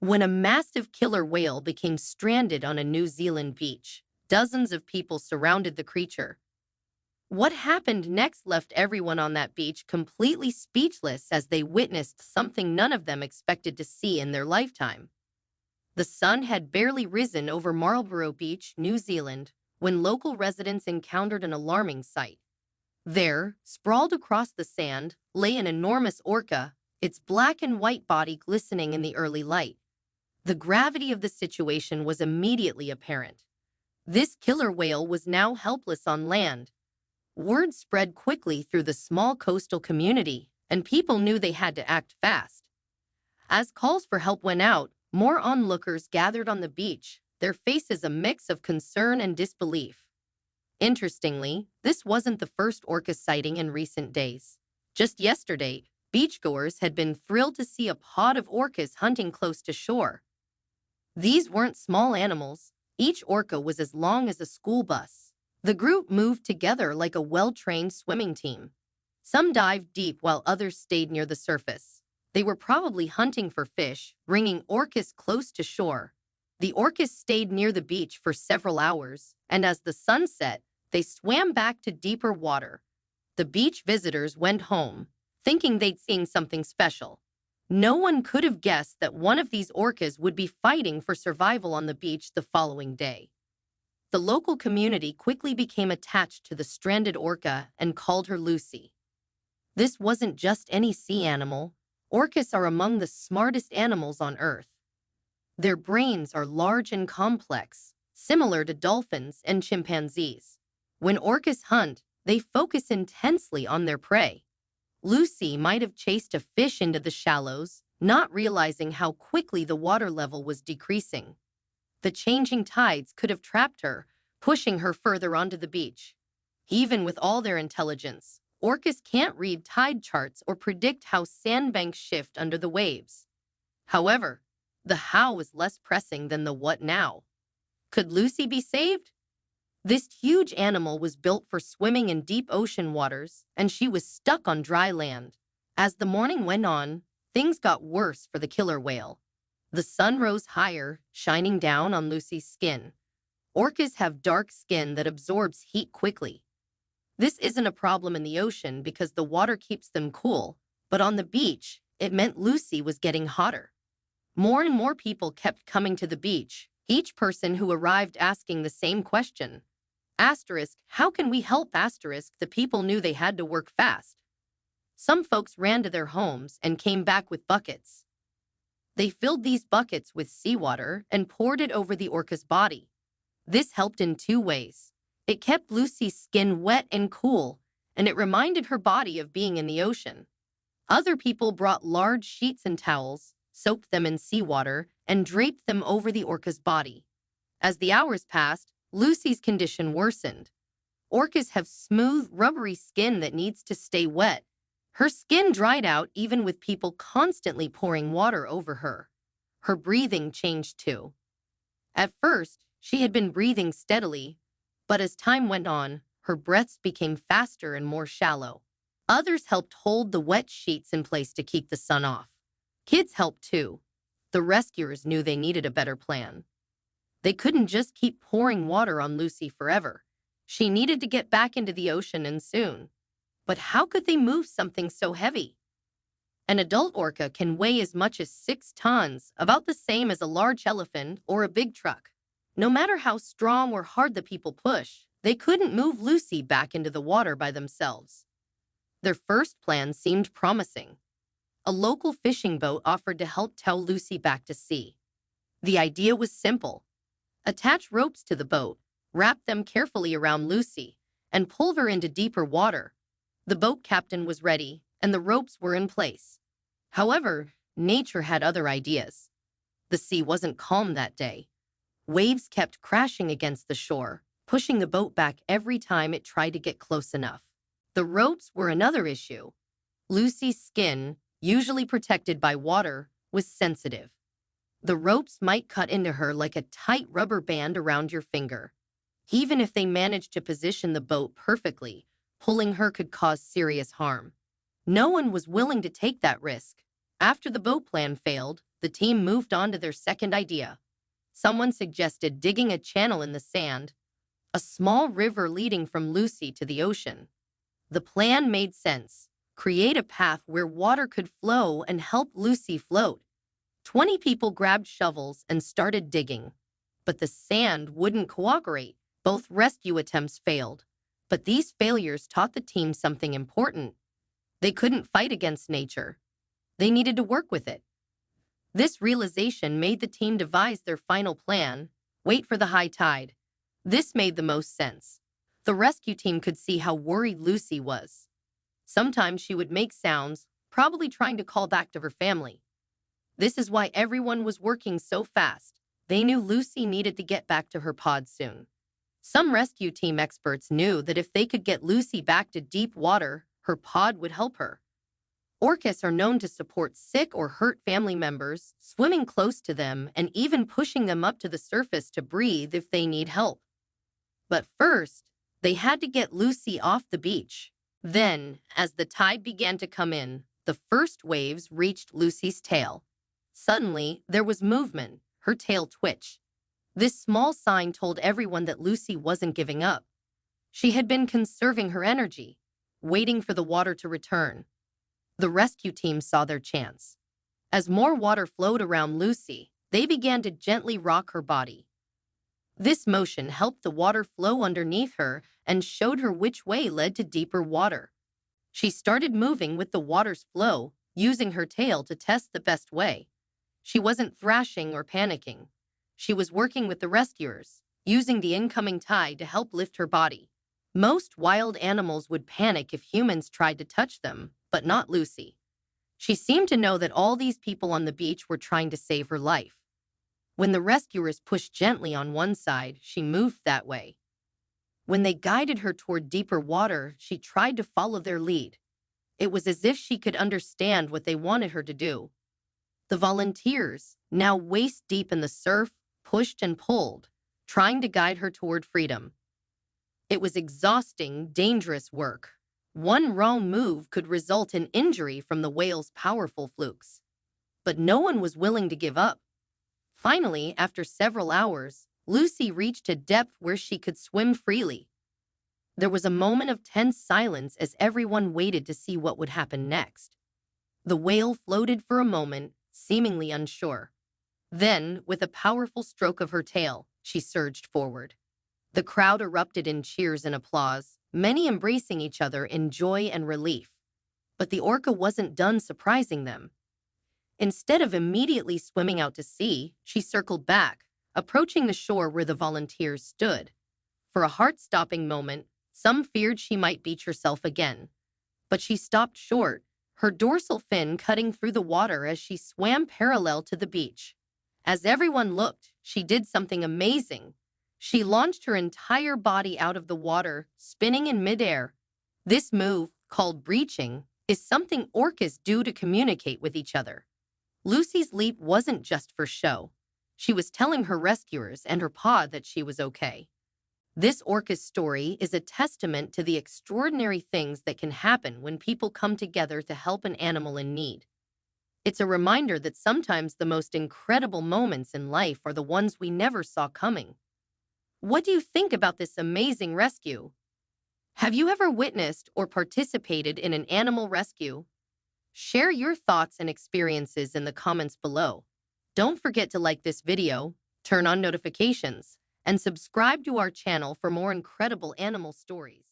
When a massive killer whale became stranded on a New Zealand beach, dozens of people surrounded the creature. What happened next left everyone on that beach completely speechless as they witnessed something none of them expected to see in their lifetime. The sun had barely risen over Marlborough Beach, New Zealand, when local residents encountered an alarming sight. There, sprawled across the sand, lay an enormous orca, its black and white body glistening in the early light. The gravity of the situation was immediately apparent. This killer whale was now helpless on land. Word spread quickly through the small coastal community, and people knew they had to act fast. As calls for help went out, more onlookers gathered on the beach, their faces a mix of concern and disbelief. Interestingly, this wasn't the first orca sighting in recent days. Just yesterday, beachgoers had been thrilled to see a pod of orcas hunting close to shore. These weren't small animals. Each orca was as long as a school bus. The group moved together like a well-trained swimming team. Some dived deep while others stayed near the surface. They were probably hunting for fish, bringing orcas close to shore. The orcas stayed near the beach for several hours, and as the sun set, they swam back to deeper water. The beach visitors went home, thinking they'd seen something special. No one could have guessed that one of these orcas would be fighting for survival on the beach the following day. The local community quickly became attached to the stranded orca and called her Lucy. This wasn't just any sea animal. Orcas are among the smartest animals on Earth. Their brains are large and complex, similar to dolphins and chimpanzees. When orcas hunt, they focus intensely on their prey. Lucy might have chased a fish into the shallows, not realizing how quickly the water level was decreasing. The changing tides could have trapped her, pushing her further onto the beach. Even with all their intelligence, orcas can't read tide charts or predict how sandbanks shift under the waves. However, the how was less pressing than the what now. Could Lucy be saved? This huge animal was built for swimming in deep ocean waters, and she was stuck on dry land. As the morning went on, things got worse for the killer whale. The sun rose higher, shining down on Lucy's skin. Orcas have dark skin that absorbs heat quickly. This isn't a problem in the ocean because the water keeps them cool, but on the beach, it meant Lucy was getting hotter. More and more people kept coming to the beach, each person who arrived asking the same question. Asterisk, how can we help? Asterisk, the people knew they had to work fast. Some folks ran to their homes and came back with buckets. They filled these buckets with seawater and poured it over the orca's body. This helped in two ways. It kept Lucy's skin wet and cool, and it reminded her body of being in the ocean. Other people brought large sheets and towels, soaked them in seawater, and draped them over the orca's body. As the hours passed, Lucy's condition worsened. Orcas have smooth, rubbery skin that needs to stay wet. Her skin dried out even with people constantly pouring water over her. Her breathing changed too. At first, she had been breathing steadily, but as time went on, her breaths became faster and more shallow. Others helped hold the wet sheets in place to keep the sun off. Kids helped too. The rescuers knew they needed a better plan. They couldn't just keep pouring water on Lucy forever. She needed to get back into the ocean and soon. But how could they move something so heavy? An adult orca can weigh as much as 6 tons, about the same as a large elephant or a big truck. No matter how strong or hard the people push, they couldn't move Lucy back into the water by themselves. Their first plan seemed promising. A local fishing boat offered to help tow Lucy back to sea. The idea was simple. Attach ropes to the boat, wrap them carefully around Lucy, and pull her into deeper water. The boat captain was ready, and the ropes were in place. However, nature had other ideas. The sea wasn't calm that day. Waves kept crashing against the shore, pushing the boat back every time it tried to get close enough. The ropes were another issue. Lucy's skin, usually protected by water, was sensitive. The ropes might cut into her like a tight rubber band around your finger. Even if they managed to position the boat perfectly, pulling her could cause serious harm. No one was willing to take that risk. After the boat plan failed, the team moved on to their second idea. Someone suggested digging a channel in the sand, a small river leading from Lucy to the ocean. The plan made sense. Create a path where water could flow and help Lucy float. 20 people grabbed shovels and started digging. But the sand wouldn't cooperate. Both rescue attempts failed. But these failures taught the team something important. They couldn't fight against nature. They needed to work with it. This realization made the team devise their final plan: wait for the high tide. This made the most sense. The rescue team could see how worried Lucy was. Sometimes she would make sounds, probably trying to call back to her family. This is why everyone was working so fast. They knew Lucy needed to get back to her pod soon. Some rescue team experts knew that if they could get Lucy back to deep water, her pod would help her. Orcas are known to support sick or hurt family members, swimming close to them and even pushing them up to the surface to breathe if they need help. But first, they had to get Lucy off the beach. Then, as the tide began to come in, the first waves reached Lucy's tail. Suddenly, there was movement. Her tail twitched. This small sign told everyone that Lucy wasn't giving up. She had been conserving her energy, waiting for the water to return. The rescue team saw their chance. As more water flowed around Lucy, they began to gently rock her body. This motion helped the water flow underneath her and showed her which way led to deeper water. She started moving with the water's flow, using her tail to test the best way. She wasn't thrashing or panicking. She was working with the rescuers, using the incoming tide to help lift her body. Most wild animals would panic if humans tried to touch them, but not Lucy. She seemed to know that all these people on the beach were trying to save her life. When the rescuers pushed gently on one side, she moved that way. When they guided her toward deeper water, she tried to follow their lead. It was as if she could understand what they wanted her to do. The volunteers, now waist deep in the surf, pushed and pulled, trying to guide her toward freedom. It was exhausting, dangerous work. One wrong move could result in injury from the whale's powerful flukes. But no one was willing to give up. Finally, after several hours, Lucy reached a depth where she could swim freely. There was a moment of tense silence as everyone waited to see what would happen next. The whale floated for a moment, seemingly unsure. Then, with a powerful stroke of her tail, she surged forward. The crowd erupted in cheers and applause, many embracing each other in joy and relief. But the orca wasn't done surprising them. Instead of immediately swimming out to sea, she circled back, approaching the shore where the volunteers stood. For a heart-stopping moment, some feared she might beach herself again. But she stopped short, her dorsal fin cutting through the water as she swam parallel to the beach. As everyone looked, she did something amazing. She launched her entire body out of the water, spinning in midair. This move, called breaching, is something orcas do to communicate with each other. Lucy's leap wasn't just for show. She was telling her rescuers and her pod that she was okay. This orca's story is a testament to the extraordinary things that can happen when people come together to help an animal in need. It's a reminder that sometimes the most incredible moments in life are the ones we never saw coming. What do you think about this amazing rescue? Have you ever witnessed or participated in an animal rescue? Share your thoughts and experiences in the comments below. Don't forget to like this video, turn on notifications, and subscribe to our channel for more incredible animal stories.